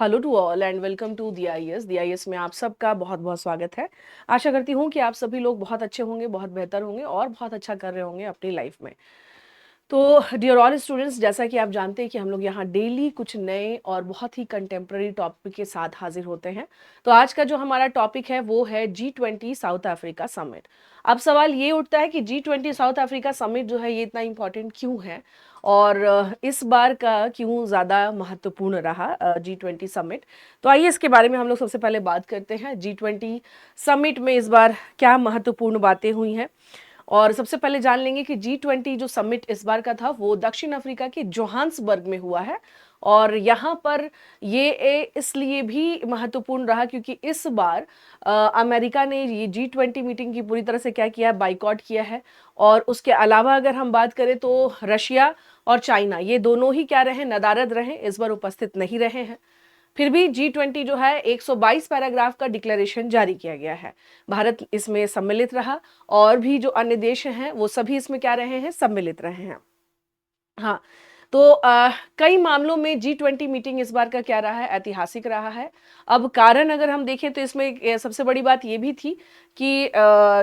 Hello to all and welcome to the I S में आप सबका बहुत बहुत स्वागत है। आशा करती हूँ कि आप सभी लोग बहुत अच्छे होंगे, बहुत बेहतर होंगे और बहुत अच्छा कर रहे होंगे अपनी लाइफ में। तो डियर ऑल स्टूडेंट्स, जैसा कि आप जानते हैं कि हम लोग यहाँ डेली कुछ नए और बहुत ही कंटेम्प्रेरी टॉपिक के साथ हाजिर होते हैं। तो आज का जो हमारा टॉपिक है वो है G20 साउथ अफ्रीका समिट। अब सवाल ये उठता है कि G20 साउथ अफ्रीका समिट जो है ये इतना इम्पोर्टेंट क्यों है और इस बार का क्यों ज़्यादा महत्वपूर्ण रहा G20 समिट। तो आइए इसके बारे में हम लोग सबसे पहले बात करते हैं। G20 समिट में इस बार क्या महत्वपूर्ण बातें हुई हैं और सबसे पहले जान लेंगे कि G20 जो समिट इस बार का था वो दक्षिण अफ्रीका के जोहान्सबर्ग में हुआ है। और यहाँ पर ये इसलिए भी महत्वपूर्ण रहा क्योंकि इस बार अमेरिका ने ये G20 मीटिंग की पूरी तरह से क्या किया है, बाइकआउट किया है। और उसके अलावा अगर हम बात करें तो रशिया और चाइना ये दोनों ही क्या रहे, नदारद रहे, इस बार उपस्थित नहीं रहे हैं। फिर भी G20 जो है 122 पैराग्राफ का डिक्लेरेशन जारी किया गया है। भारत इसमें सम्मिलित रहा और भी जो अन्य देश हैं वो सभी इसमें क्या रहे हैं, सम्मिलित रहे हैं। हाँ, तो कई मामलों में G20 मीटिंग इस बार का क्या रहा है, ऐतिहासिक रहा है। अब कारण अगर हम देखें तो इसमें सबसे बड़ी बात ये भी थी कि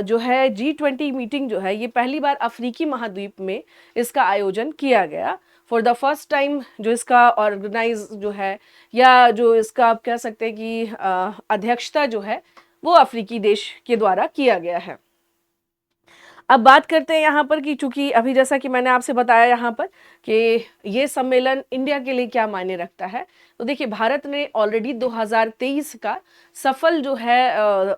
जो है G20 मीटिंग जो है ये पहली बार अफ्रीकी महाद्वीप में इसका आयोजन किया गया। फॉर द फर्स्ट टाइम जो इसका ऑर्गेनाइज जो है या जो इसका आप कह सकते हैं कि अध्यक्षता जो है वो अफ्रीकी देश के द्वारा किया गया है। अब बात करते हैं यहाँ पर कि चूंकि अभी जैसा कि मैंने आपसे बताया यहाँ पर कि ये सम्मेलन इंडिया के लिए क्या मायने रखता है। तो देखिए, भारत ने ऑलरेडी 2023 का सफल जो है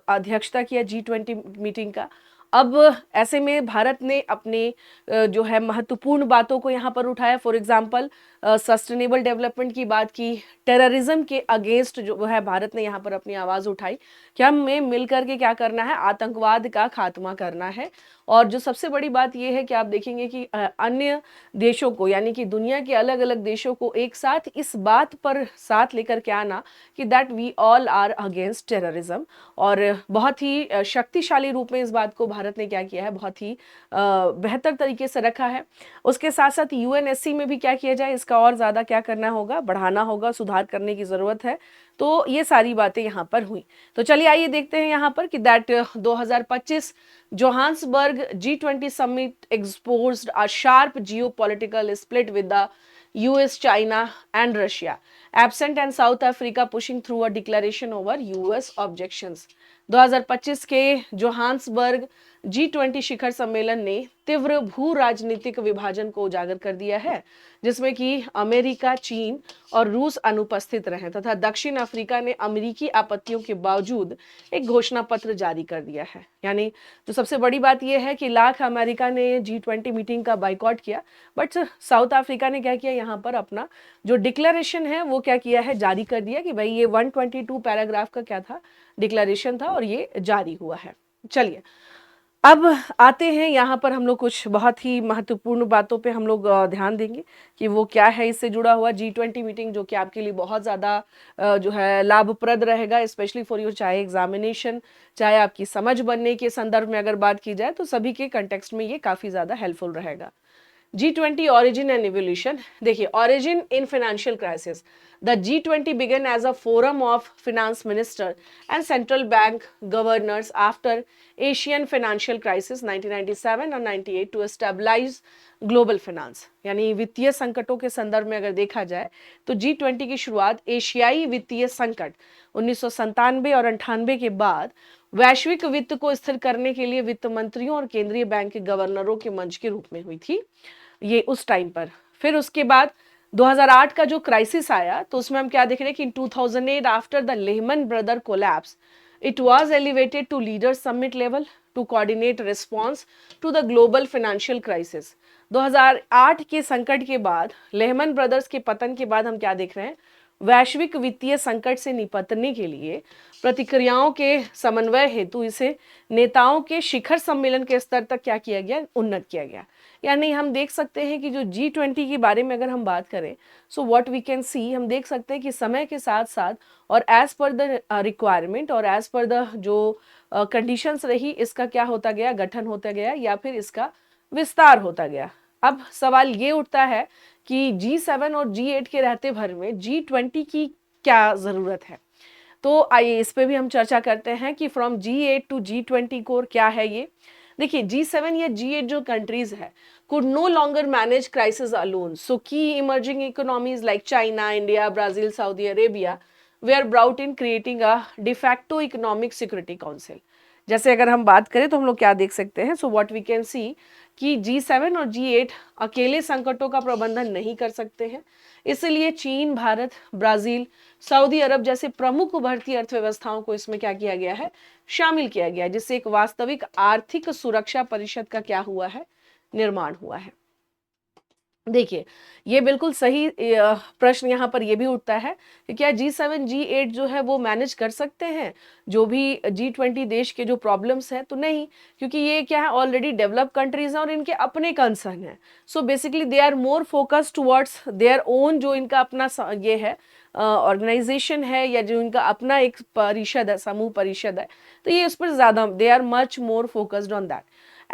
अध्यक्षता किया G20 मीटिंग का। अब ऐसे में भारत ने अपने जो है महत्वपूर्ण बातों को यहाँ पर उठाया। फॉर एग्जांपल सस्टेनेबल डेवलपमेंट की बात की, टेररिज्म के अगेंस्ट जो है भारत ने यहाँ पर अपनी आवाज़ उठाई कि हमें मिलकर के क्या करना है, आतंकवाद का खात्मा करना है। और जो सबसे बड़ी बात यह है कि आप देखेंगे कि अन्य देशों को यानी कि दुनिया के अलग अलग देशों को एक साथ इस बात पर साथ लेकर के आना कि that we all are against terrorism. और बहुत ही शक्तिशाली रूप में इस बात को भारत ने क्या किया है, बहुत ही बेहतर तरीके से रखा है। उसके साथ साथ यूएनएससी में भी क्या किया जाए, इसका और ज़्यादा क्या करना होगा, बढ़ाना होगा, सुधार करने की ज़रूरत है। तो ये सारी बातें यहाँ पर हुई। तो चलिए आइए देखते हैं यहाँ पर कि that 2025 Johannesburg G20 summit exposed a sharp geopolitical split with the US, China and Russia absent and South Africa pushing through a declaration over US objections। 2025 के जोहान्सबर्ग G20 शिखर सम्मेलन ने तीव्र भू राजनीतिक विभाजन को उजागर कर दिया है, जिसमें कि अमेरिका, चीन और रूस अनुपस्थित रहे तथा दक्षिण अफ्रीका ने अमेरिकी आपत्तियों के बावजूद एक घोषणा पत्र जारी कर दिया है। यानी जो सबसे बड़ी बात यह है कि लाख अमेरिका ने G20 मीटिंग का बाइकआउट किया, बट साउथ अफ्रीका ने क्या किया, यहाँ पर अपना जो डिक्लेरेशन है वो क्या किया है, जारी कर दिया कि भाई ये 122 पैराग्राफ का क्या था, डिक्लेरेशन था और ये जारी हुआ है। चलिए अब आते हैं यहाँ पर हम लोग कुछ बहुत ही महत्वपूर्ण बातों पे हम लोग ध्यान देंगे कि वो क्या है इससे जुड़ा हुआ G20 मीटिंग, जो कि आपके लिए बहुत ज़्यादा जो है लाभप्रद रहेगा, स्पेशली फॉर योर, चाहे एग्जामिनेशन चाहे आपकी समझ बनने के संदर्भ में अगर बात की जाए तो सभी के कंटेक्स्ट में ये काफ़ी ज़्यादा हेल्पफुल रहेगा। G20 origin and evolution। देखिए, origin in financial crisis। The G20 began as a forum of finance minister and central bank governors after Asian financial crisis 1997 और 98 to stabilize global finance। यानी वित्तीय संकटों के संदर्भ में अगर देखा जाए तो G20 की शुरुआत एशियाई वित्तीय संकट 1997 और 98 के बाद वैश्विक वित्त को स्थिर करने के लिए वित्त मंत्रियों और केंद्रीय बैंक के गवर्नरों के मंच के रूप में हुई थी ये उस टाइम पर। फिर उसके बाद 2008 का जो क्राइसिस आया तो उसमें हम क्या देख रहे हैं कि in 2008 after the Lehman Brother collapse it was elevated to leader summit level to coordinate response to the global financial crisis. 2008 के संकट के बाद, लेहमन ब्रदर्स के पतन के बाद हम क्या देख रहे हैं, वैश्विक वित्तीय संकट से निपटने के लिए प्रतिक्रियाओं के समन्वय हेतु इसे नेताओं के शिखर सम्मेलन के स्तर तक क्या किया गया, उन्नत किया गया। यानी हम देख सकते हैं कि जो G20 के बारे में अगर हम बात करें, so what we can see, हम देख सकते हैं कि समय के साथ साथ और एज पर द रिक्वायरमेंट और एज पर द जो कंडीशंस रही, इसका क्या होता गया, गठन होता गया या फिर इसका विस्तार होता गया। अब सवाल ये उठता है कि G7 और G8 के रहते भर में G20 की क्या ज़रूरत है। तो आइए इस पे भी हम चर्चा करते हैं कि from G8 to G20 core क्या है ये। देखिए G7 या G8 जो कंट्रीज है could no longer manage crisis alone. So key emerging economies like China, India, Brazil, Saudi Arabia were brought in creating a de facto economic security council. जैसे अगर हम बात करें तो हम लोग क्या देख सकते हैं, so what we can see कि G7 और G8 अकेले संकटों का प्रबंधन नहीं कर सकते हैं, इसलिए चीन, भारत, ब्राजील, सऊदी अरब जैसे प्रमुख उभरती अर्थव्यवस्थाओं को इसमें क्या किया गया है, शामिल किया गया है, जिससे एक वास्तविक आर्थिक सुरक्षा परिषद का क्या हुआ है, निर्माण हुआ है। देखिए ये बिल्कुल सही प्रश्न यहाँ पर ये भी उठता है कि क्या G7 G8 जो है वो मैनेज कर सकते हैं जो भी G20 देश के जो प्रॉब्लम्स हैं, तो नहीं, क्योंकि ये क्या है, ऑलरेडी डेवलप कंट्रीज हैं और इनके अपने कंसर्न हैं। So basically they are more focused towards their own, जो इनका अपना ये है ऑर्गेनाइजेशन है या जो इनका अपना एक परिषद है, समूह परिषद है, तो ये उस पर ज़्यादा they are much more focused on that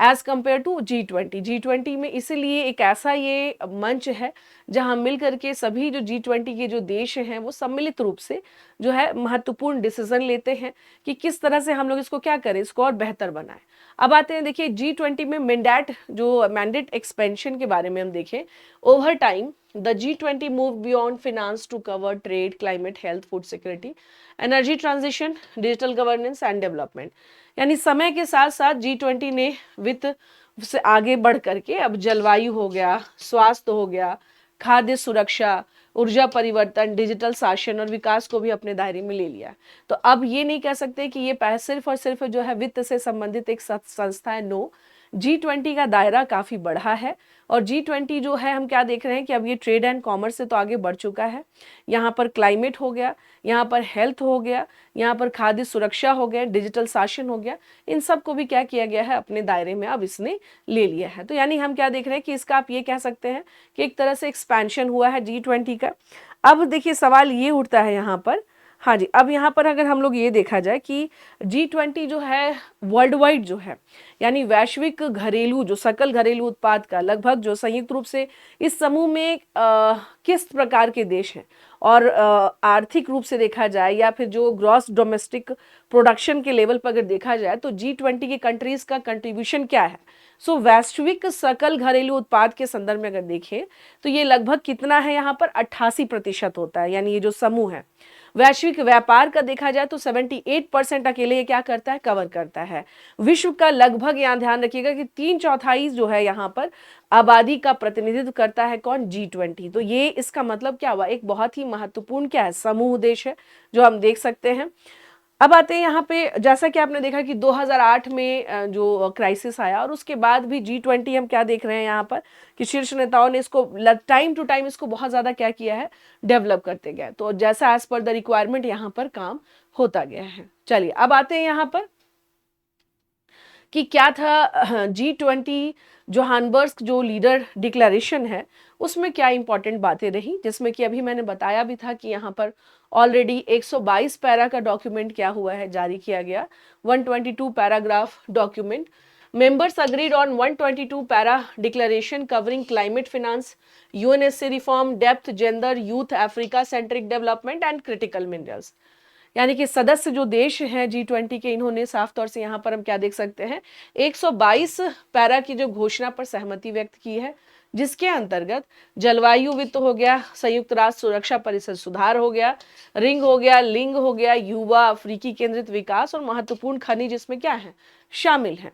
as compare to G20। G20 में इसीलिए एक ऐसा ये मंच है जहां मिल करके सभी जो G20 के जो देश हैं वो सम्मिलित रूप से जो है महत्वपूर्ण डिसीजन लेते हैं कि किस तरह से हम लोग इसको क्या करें, इसको और बेहतर बनाएं। अब आते हैं, देखिए G20 में मैंडेट एक्सपेंशन के बारे में हम देखें, over time the G20 move beyond finance to cover trade, climate, health, food security, energy transition, digital governance and development. यानी समय के साथ साथ G20 ने वित्त से आगे बढ़ करके अब जलवायु हो गया, स्वास्थ्य हो गया, खाद्य सुरक्षा, ऊर्जा परिवर्तन, डिजिटल शासन और विकास को भी अपने दायरे में ले लिया। तो अब ये नहीं कह सकते कि ये सिर्फ और सिर्फ जो है वित्त से संबंधित एक संस्था है, नो, G20 का दायरा काफ़ी बढ़ा है और G20 जो है हम क्या देख रहे हैं कि अब ये ट्रेड एंड कॉमर्स से तो आगे बढ़ चुका है। यहाँ पर क्लाइमेट हो गया, यहाँ पर हेल्थ हो गया, यहाँ पर खाद्य सुरक्षा हो गया, डिजिटल शासन हो गया, इन सब को भी क्या किया गया है, अपने दायरे में अब इसने ले लिया है। तो यानी हम क्या देख रहे हैं कि इसका आप ये कह सकते हैं कि एक तरह से एक्सपेंशन हुआ है G20 का। अब देखिए सवाल ये उठता है यहाँ पर, हाँ जी, अब यहाँ पर अगर हम लोग ये देखा जाए कि G20 जो है वर्ल्ड वाइड जो है, यानी वैश्विक घरेलू जो सकल घरेलू उत्पाद का लगभग जो संयुक्त रूप से इस समूह में किस प्रकार के देश हैं और आर्थिक रूप से देखा जाए या फिर जो ग्रॉस डोमेस्टिक प्रोडक्शन के लेवल पर अगर देखा जाए तो G20 की कंट्रीज का कंट्रीब्यूशन क्या है। सो वैश्विक सकल घरेलू उत्पाद के संदर्भ में अगर देखें तो ये लगभग कितना है, यहाँ पर 88% होता है, यानी ये जो समूह है। वैश्विक व्यापार का देखा जाए तो 78% अकेले ये क्या करता है, कवर करता है। विश्व का लगभग, यहाँ ध्यान रखिएगा कि 3/4 जो है यहाँ पर आबादी का प्रतिनिधित्व करता है कौन, G20। तो ये इसका मतलब क्या हुआ, एक बहुत ही महत्वपूर्ण क्या है, समूह देश है जो हम देख सकते हैं। अब आते हैं यहाँ पे, जैसा कि आपने देखा कि 2008 में जो क्राइसिस आया और उसके बाद भी G20 हम क्या देख रहे हैं यहाँ पर कि शीर्ष नेताओं ने इसको टाइम टू टाइम इसको बहुत ज़्यादा क्या किया है, डेवलप करते गए। तो जैसा एज पर द रिक्वायरमेंट यहाँ पर काम होता गया है। चलिए अब आते हैं यहाँ पर कि क्या था G20 जोहान्सबर्ग जो लीडर डिक्लेरेशन है उसमें क्या इंपॉर्टेंट बातें रही, जिसमें कि अभी मैंने बताया भी था कि यहाँ पर ऑलरेडी 122 पैरा का डॉक्यूमेंट क्या हुआ है, जारी किया गया, 122 paragraph document. Members agreed on 122 para declaration covering climate finance, UNSC reform, depth, gender, youth, Africa centric development and critical minerals। यानी कि सदस्य जो देश हैं G20 के, इन्होंने साफ तौर से यहाँ पर हम क्या देख सकते हैं, 122 पैरा की जो घोषणा पर सहमति व्यक्त की है, जिसके अंतर्गत जलवायु वित्त हो गया, संयुक्त राष्ट्र सुरक्षा परिषद सुधार हो गया, रिंग हो गया, लिंग हो गया, युवा, अफ्रीकी केंद्रित विकास और महत्वपूर्ण खनिज इसमें क्या है, शामिल हैं।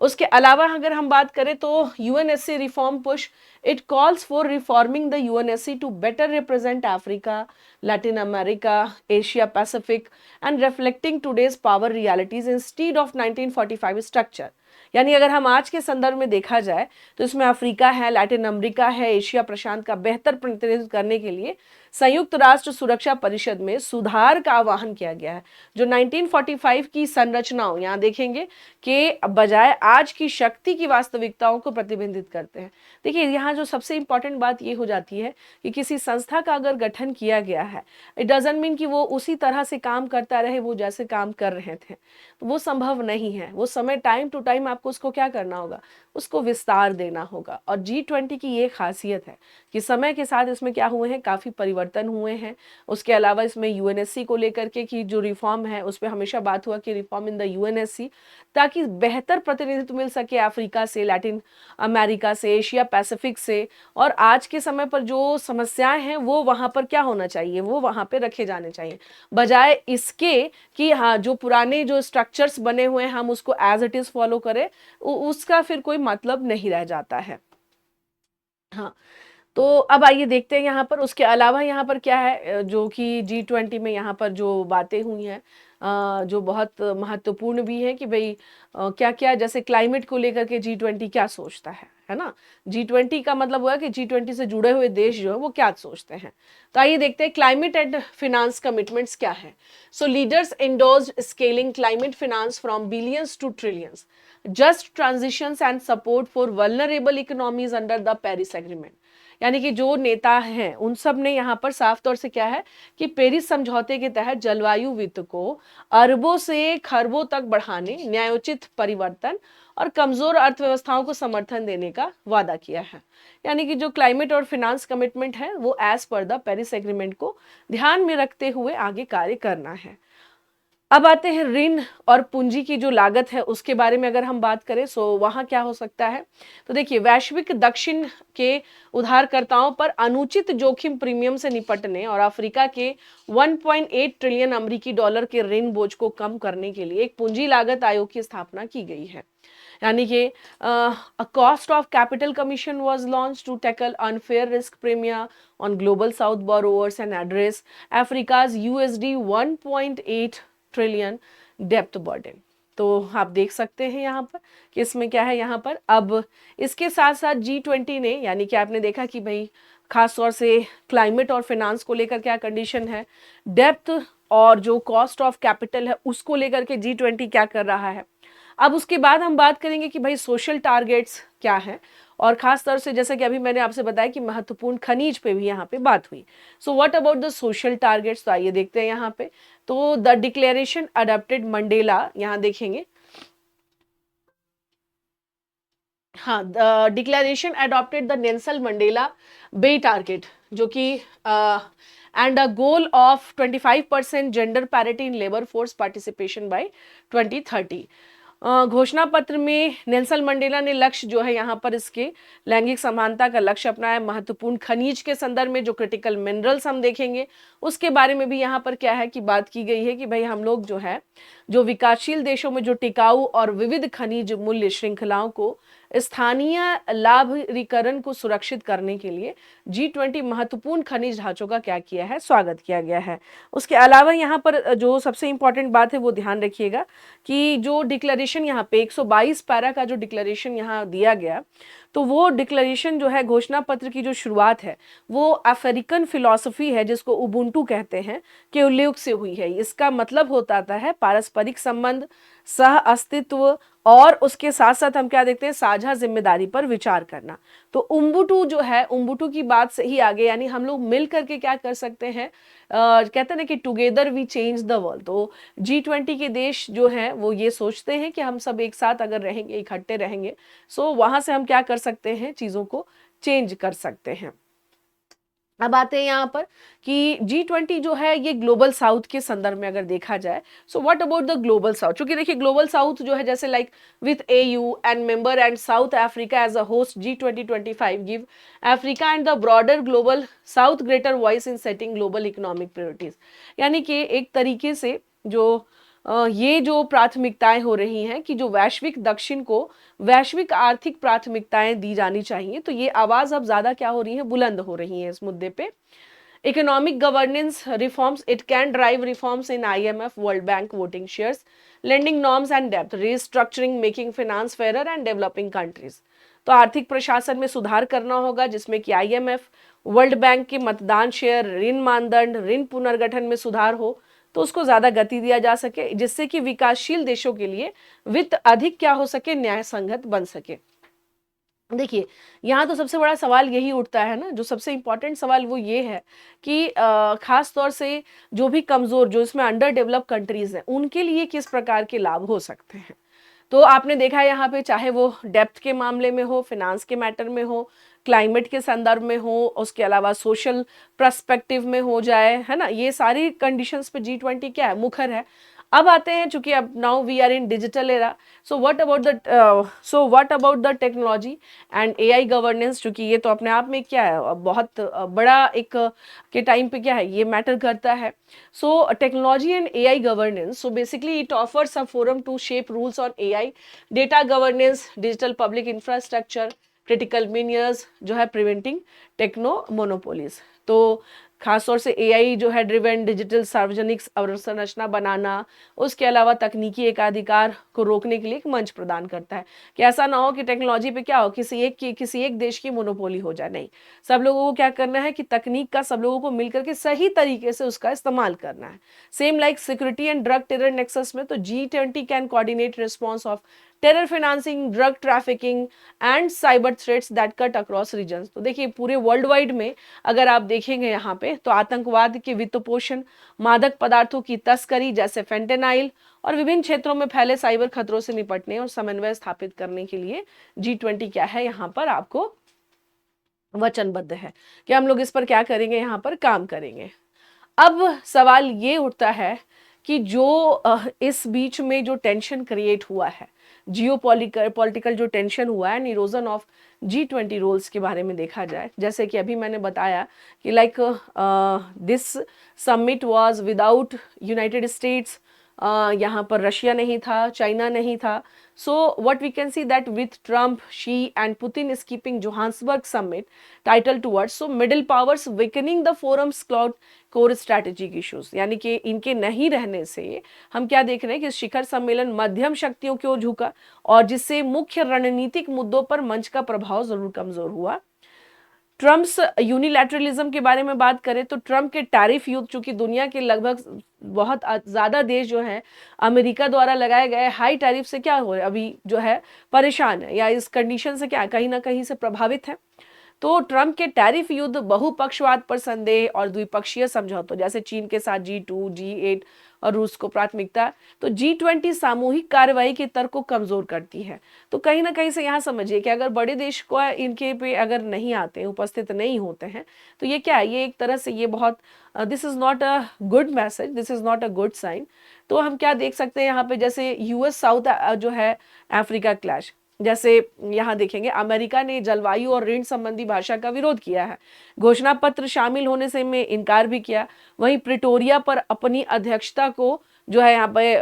उसके अलावा अगर हम बात करें तो UNSC reform push, it calls for reforming the UNSC to better represent Africa, Latin America, Asia Pacific and reflecting today's power realities instead of 1945 structure. यानी अगर हम आज के संदर्भ में देखा जाए तो इसमें अफ्रीका है, लैटिन अमेरिका है, एशिया प्रशांत का बेहतर प्रतिनिधित्व करने के लिए संयुक्त राष्ट्र सुरक्षा परिषद में सुधार का आह्वान किया गया है, जो 1945 की संरचनाओं, यहाँ देखेंगे कि बजाय आज की शक्ति की वास्तविकताओं को प्रतिबिंबित करते हैं। देखिए यहाँ जो सबसे इंपॉर्टेंट बात ये हो जाती है कि किसी संस्था का अगर गठन किया गया है, इट डजंट मीन कि वो उसी तरह से काम करता रहे वो जैसे काम कर रहे थे, तो वो संभव नहीं है। वो समय टाइम टू टाइम आपको उसको क्या करना होगा, उसको विस्तार देना होगा। और G20 की ये खासियत है कि समय के साथ इसमें क्या हुए हैं, काफ़ी परिवर्तन परिवर्तन हुए हैं। उसके अलावा इसमें यूएनएससी को लेकर के की जो रिफॉर्म है उस पर हमेशा बात हुआ कि रिफॉर्म इन द यूएनएससी, ताकि बेहतर प्रतिनिधित्व मिल सके अफ्रीका से, लैटिन अमेरिका से, एशिया पैसिफिक से, और आज के समय पर जो समस्याएं हैं वो वहां पर क्या होना चाहिए, वो वहां पे रखे जाने चाहिए, बजाय इसके कि हाँ जो पुराने जो स्ट्रक्चर्स बने हुए हैं हम उसको एज इट इज फॉलो करें, उसका फिर कोई मतलब नहीं रह जाता है। हाँ, तो अब आइए देखते हैं यहाँ पर उसके अलावा यहाँ पर क्या है जो कि G20 में यहाँ पर जो बातें हुई हैं जो बहुत महत्वपूर्ण भी है कि भाई क्या क्या, जैसे क्लाइमेट को लेकर के G20 क्या सोचता है ना। G20 का मतलब हुआ कि G20 से जुड़े हुए देश जो है वो क्या सोचते हैं। तो आइए देखते हैं क्लाइमेट एंड फिनांस कमिटमेंट्स क्या है। So leaders endorsed scaling climate finance from billions to trillions, just transitions and support for vulnerable economies under the Paris agreement. यानी कि जो नेता हैं उन सब ने यहाँ पर साफ तौर से क्या है कि पेरिस समझौते के तहत जलवायु वित्त को अरबों से खरबों तक बढ़ाने, न्यायोचित परिवर्तन और कमजोर अर्थव्यवस्थाओं को समर्थन देने का वादा किया है। यानी कि जो क्लाइमेट और फिनांस कमिटमेंट है वो as per the Paris agreement को ध्यान में रखते हुए आगे कार्य करना है। अब आते हैं ऋण और पूंजी की जो लागत है उसके बारे में अगर हम बात करें, सो वहां क्या हो सकता है। तो देखिए, वैश्विक दक्षिण के उधारकर्ताओं पर अनुचित जोखिम प्रीमियम से निपटने और अफ्रीका के 1.8 ट्रिलियन अमेरिकी डॉलर के ऋण बोझ को कम करने के लिए एक पूंजी लागत आयोग की स्थापना की गई है। यानी कि a cost of capital commission was launch to tackle unfair risk premia on Global South borrowers and address Africa's USD 1.8 trillion डेप्थ बर्डन। तो आप देख सकते हैं यहाँ पर कि इसमें क्या है। यहाँ पर अब इसके साथ साथ G20 ने, यानी कि आपने देखा कि भाई खास तौर से क्लाइमेट और फिनांस को लेकर क्या कंडीशन है, डेप्थ और जो कॉस्ट ऑफ कैपिटल है उसको लेकर के G20 क्या कर रहा है। अब उसके बाद हम बात करेंगे कि भाई सोशल टारगेट्स क्या है, और खास तौर से जैसा कि अभी मैंने आपसे बताया कि महत्वपूर्ण खनिज पे भी यहाँ पे बात हुई। सो what about the social targets, तो आइए देखते हैं यहाँ पे। तो द डिक्लेरेशन अडॉप्टेड मंडेला, यहाँ देखेंगे, हाँ, the declaration adopted the Nelson Mandela Bay target, जो कि and a goal of 25% gender parity in labour force participation by 2030। घोषणा पत्र में नेल्सन मंडेला ने लक्ष्य जो है यहाँ पर इसके लैंगिक समानता का लक्ष्य अपनाया। महत्वपूर्ण खनिज के संदर्भ में जो क्रिटिकल मिनरल्स हम देखेंगे उसके बारे में भी यहाँ पर क्या है कि बात की गई है कि भाई हम लोग जो है जो विकासशील देशों में जो टिकाऊ और विविध खनिज मूल्य श्रृंखलाओं को स्थानीय लाभीकरण को सुरक्षित करने के लिए G20 महत्वपूर्ण खनिज ढांचों का क्या किया है, स्वागत किया गया है। उसके अलावा यहाँ पर जो सबसे इंपॉर्टेंट बात है वो ध्यान रखिएगा कि जो डिक्लेरेशन यहाँ पे 122 पैरा का जो डिक्लेरेशन यहाँ दिया गया, तो वो डिक्लेरेशन जो है घोषणा पत्र की जो शुरुआत है वो अफ्रीकन फिलॉसफी है जिसको उबुंटू कहते हैं के उल्लेख से हुई है। इसका मतलब होता है पारस्परिक संबंध, सह अस्तित्व, और उसके साथ साथ हम क्या देखते हैं, साझा जिम्मेदारी पर विचार करना। तो उम्बुटू जो है, उम्बुटू की बात से ही आगे, यानी हम लोग मिल करके क्या कर सकते हैं, कहते हैं ना कि together we change the world. तो G20 के देश जो हैं वो ये सोचते हैं कि हम सब एक साथ अगर रहेंगे, इकट्ठे रहेंगे, सो वहां से हम क्या कर सकते हैं, चीजों को चेंज कर सकते हैं। अब आते हैं यहाँ पर कि G20 जो है ये ग्लोबल साउथ के संदर्भ में अगर देखा जाए, so what about the Global South. क्योंकि देखिए ग्लोबल साउथ जो है जैसे like with AU and member and South Africa as a host G2025 give Africa and the broader Global South greater voice in setting global economic priorities. यानी कि एक तरीके से जो ये जो प्राथमिकताएं हो रही हैं कि जो वैश्विक दक्षिण को वैश्विक आर्थिक प्राथमिकताएं दी जानी चाहिए, तो ये आवाज अब ज्यादा क्या हो रही है, बुलंद हो रही है इस मुद्दे पे। Economic governance reforms, it can drive reforms in IMF, world bank, voting shares, lending norms and depth, restructuring, making finance fair and developing countries. तो आर्थिक प्रशासन में सुधार करना होगा जिसमें कि IMF, वर्ल्ड बैंक के मतदान शेयर, ऋण मानदंड, ऋण पुनर्गठन में सुधार हो तो उसको ज्यादा गति दिया जा सके, जिससे कि विकासशील देशों के लिए वित्त अधिक क्या हो सके, न्याय संगत बन सके। देखिए यहाँ तो सबसे बड़ा सवाल यही उठता है ना, जो सबसे इंपॉर्टेंट सवाल वो ये है कि खास तौर से जो भी कमजोर, जो इसमें अंडर डेवलप कंट्रीज हैं, उनके लिए किस प्रकार के लाभ हो सकते हैं। तो आपने देखा है यहाँ पे चाहे वो डेप्थ के मामले में हो, फिनांस के मैटर में हो, क्लाइमेट के संदर्भ में हो, उसके अलावा सोशल पर्सपेक्टिव में हो जाए, है ना, ये सारी कंडीशंस पे G20 क्या है, मुखर है। अब आते हैं, चूंकि अब now we are in digital era, so what about the technology and AI governance, चूंकि ये तो अपने आप में क्या है, बहुत बड़ा एक के टाइम पे क्या है, ये मैटर करता है। So technology and AI governance, so basically it offers a forum to shape rules on AI, data governance, digital public infrastructure, critical minerals, जो है प्रिवेंटिंग टेक्नो मोनोपोलीज। तो खासतौर से एआई जो है ड्रिवन डिजिटल सार्वजनिक अवसंरचना बनाना, उसके अलावा तकनीकी एकाधिकार को रोकने के लिए एक मंच प्रदान करता है, कि ऐसा ना हो कि टेक्नोलॉजी पे क्या हो, किसी एक देश की मोनोपोली हो जाए, नहीं, सब लोगों को क्या करना है कि तकनीक का सब लोगों को मिलकर के सही तरीके से उसका इस्तेमाल करना है। Same like security and drug terror nexus में, तो G20 can coordinate response of terror financing, drug trafficking and cyber threats that cut across regions. तो देखिए पूरे वर्ल्ड वाइड में अगर आप देखेंगे यहाँ पे, तो आतंकवाद के वित्त पोषण, मादक पदार्थों की तस्करी जैसे फेंटेनाइल, और विभिन्न क्षेत्रों में फैले साइबर खतरों से निपटने और समन्वय स्थापित करने के लिए G20 क्या है, यहाँ पर आपको वचनबद्ध है कि हम लोग इस पर क्या करेंगे, यहाँ पर काम करेंगे। अब सवाल ये उठता है कि जो इस बीच में जो टेंशन क्रिएट हुआ है, पॉलिटिकल जो टेंशन हुआ है, इरोजन ऑफ G20 रोल्स के बारे में देखा जाए, जैसे कि अभी मैंने बताया कि like this summit was without United States, यहाँ पर रशिया नहीं था, चाइना नहीं था। So what we can see that with Trump, Xi and Putin is keeping Johannesburg summit title towards, so middle powers weakening the forums cloud core strategic issues, यानी कि इनके नहीं रहने से हम क्या देख रहे हैं कि शिखर सम्मेलन मध्यम शक्तियों की ओर झुका, और जिससे मुख्य रणनीतिक मुद्दों पर मंच का प्रभाव जरूर कमजोर हुआ। ट्रम्प्स यूनिलैटरलिज्म के बारे में बात करें, तो ट्रम्प के टैरिफ युद्ध, चूंकि दुनिया के लगभग बहुत ज्यादा देश जो है अमेरिका द्वारा लगाए गए हाई टैरिफ से क्या हो रहे, अभी जो है परेशान है, या इस कंडीशन से क्या कहीं ना कहीं से प्रभावित है। तो ट्रम्प के टैरिफ युद्ध, बहुपक्षवाद पर संदेह और द्विपक्षीय समझौतों, जैसे चीन के साथ G2, G8 और रूस को प्राथमिकता, तो G20 सामूहिक कार्रवाई के तर्क को कमजोर करती है। तो कहीं ना कहीं से यहाँ समझिए कि अगर बड़े देश को इनके पे अगर नहीं आते, उपस्थित नहीं होते हैं, तो ये क्या है, ये एक तरह से ये बहुत this is not a good message, this is not a good sign. तो हम क्या देख सकते हैं यहाँ पे, जैसे US साउथ जो है अफ्रीका क्लैश, जैसे यहाँ देखेंगे अमेरिका ने जलवायु और ऋण संबंधी भाषा का विरोध किया है, घोषणा पत्र शामिल होने से में इनकार भी किया। वहीं प्रिटोरिया पर अपनी अध्यक्षता को जो है यहाँ पे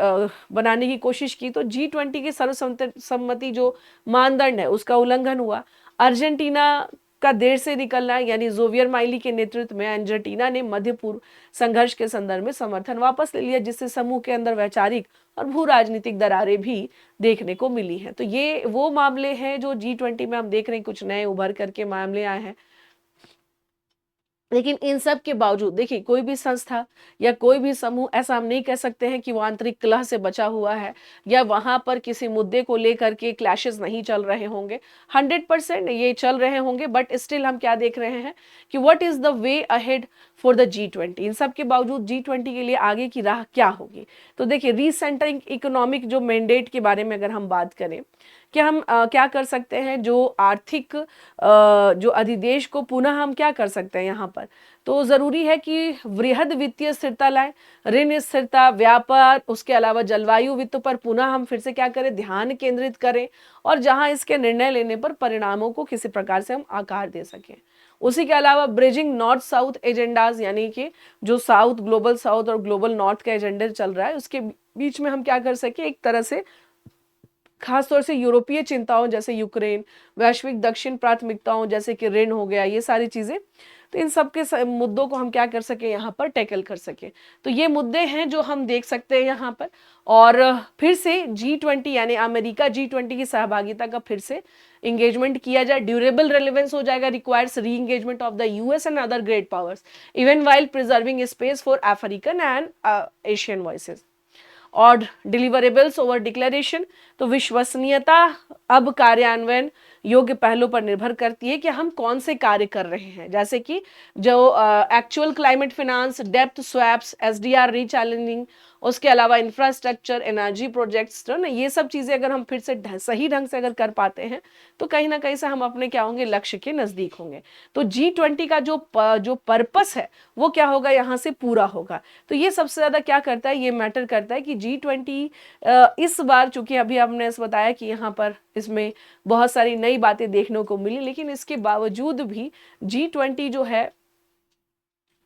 बनाने की कोशिश की, तो G20 की सर्वसम्मति जो मानदंड है उसका उल्लंघन हुआ। अर्जेंटीना का देर से निकलना, यानी जोवियर माइली के नेतृत्व में अर्जेंटीना ने मध्य पूर्व संघर्ष के संदर्भ में समर्थन वापस ले लिया, जिससे समूह के अंदर वैचारिक और भू राजनीतिक दरारें भी देखने को मिली हैं। तो ये वो मामले हैं जो G20 में हम देख रहे हैं, कुछ नए उभर करके मामले आए हैं। लेकिन इन सब के बावजूद देखिए, कोई भी संस्था या कोई भी समूह, ऐसा हम नहीं कह सकते हैं कि वो आंतरिक कलह से बचा हुआ है, या वहां पर किसी मुद्दे को लेकर के क्लैशेस नहीं चल रहे होंगे। 100% ये चल रहे होंगे, बट स्टिल हम क्या देख रहे हैं कि what is the way ahead for the G20। इन सब के बावजूद G20 के लिए आगे की राह क्या होगी। तो देखिए, रीसेंटरिंग इकोनॉमिक जो मैंडेट के बारे में अगर हम बात करें, कि हम क्या कर सकते हैं, जो आर्थिक जो अधिदेश को पुनः हम क्या कर सकते हैं यहाँ पर, तो जरूरी है कि वृहद वित्तीय स्थिरता लाएं, ऋण स्थिरता, व्यापार, उसके अलावा जलवायु वित्त पर पुनः हम फिर से क्या करें, ध्यान केंद्रित करें, और जहां इसके निर्णय लेने पर परिणामों को किसी प्रकार से हम आकार दे सकें। उसी के अलावा ब्रिजिंग नॉर्थ साउथ एजेंडाज, यानी कि जो साउथ, ग्लोबल साउथ और ग्लोबल नॉर्थ का एजेंडा चल रहा है, उसके बीच में हम क्या कर सके, एक तरह से खासतौर से यूरोपीय चिंताओं जैसे यूक्रेन, वैश्विक दक्षिण प्राथमिकताओं जैसे कि ऋण हो गया, ये सारी चीजें, तो इन सब के मुद्दों को हम क्या कर सके, यहाँ पर टैकल कर सके। तो ये मुद्दे हैं जो हम देख सकते हैं यहाँ पर। और फिर से G20 यानी अमेरिका G20 की सहभागिता का फिर से इंगेजमेंट किया जाए, ड्यूरेबल रेलेवेंस हो जाएगा, रिक्वायर्स री engagement of the US and other great powers even while preserving space for African and Asian voices. और डिलीवरेबल्स ओवर डिक्लेरेशन, तो विश्वसनीयता अब कार्यान्वयन योग्य पहलों पर निर्भर करती है कि हम कौन से कार्य कर रहे हैं, जैसे कि जो एक्चुअल क्लाइमेट फिनांस, डेप्थ स्वैप्स, एसडीआर रीचैलेंजिंग, उसके अलावा इंफ्रास्ट्रक्चर, एनर्जी प्रोजेक्ट्स, तो ना ये सब चीजें अगर हम फिर से सही ढंग से अगर कर पाते हैं तो कहीं ना कहीं से हम अपने क्या होंगे, लक्ष्य के नजदीक होंगे। तो G20 का जो पर्पस है वो क्या होगा, यहाँ से पूरा होगा। तो ये सबसे ज्यादा क्या करता है, ये मैटर करता है कि G20 इस बार, चूंकि अभी हमने बताया कि यहाँ पर इसमें बहुत सारी नई बातें देखने को मिली, लेकिन इसके बावजूद भी G20 जो है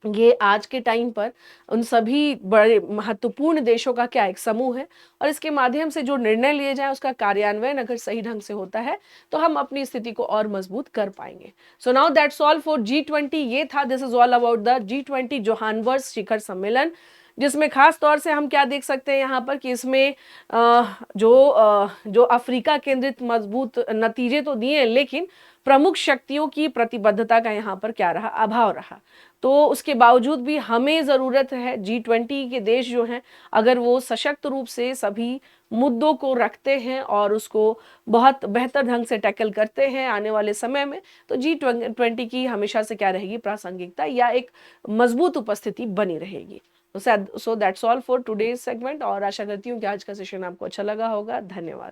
ये आज के टाइम पर उन सभी बड़े महत्वपूर्ण देशों का क्या एक समूह है, और इसके माध्यम से जो निर्णय लिए जाए उसका कार्यान्वयन अगर सही ढंग से होता है तो हम अपनी स्थिति को और मजबूत कर पाएंगे। So now that's all for G20। ये था, this is all about the G20 Johannesburg शिखर सम्मेलन, जिसमें खास तौर से हम क्या देख सकते हैं यहाँ पर कि इसमें जो अफ्रीका केंद्रित मजबूत नतीजे तो दिए, लेकिन प्रमुख शक्तियों की प्रतिबद्धता का यहाँ पर क्या रहा, अभाव रहा। तो उसके बावजूद भी हमें ज़रूरत है, G20 के देश जो हैं अगर वो सशक्त रूप से सभी मुद्दों को रखते हैं और उसको बहुत बेहतर ढंग से टैकल करते हैं आने वाले समय में, तो G20 की हमेशा से क्या रहेगी, प्रासंगिकता या एक मजबूत उपस्थिति बनी रहेगी। So that's all for today's segment, और आशा करती हूँ कि आज का सेशन आपको अच्छा लगा होगा। धन्यवाद।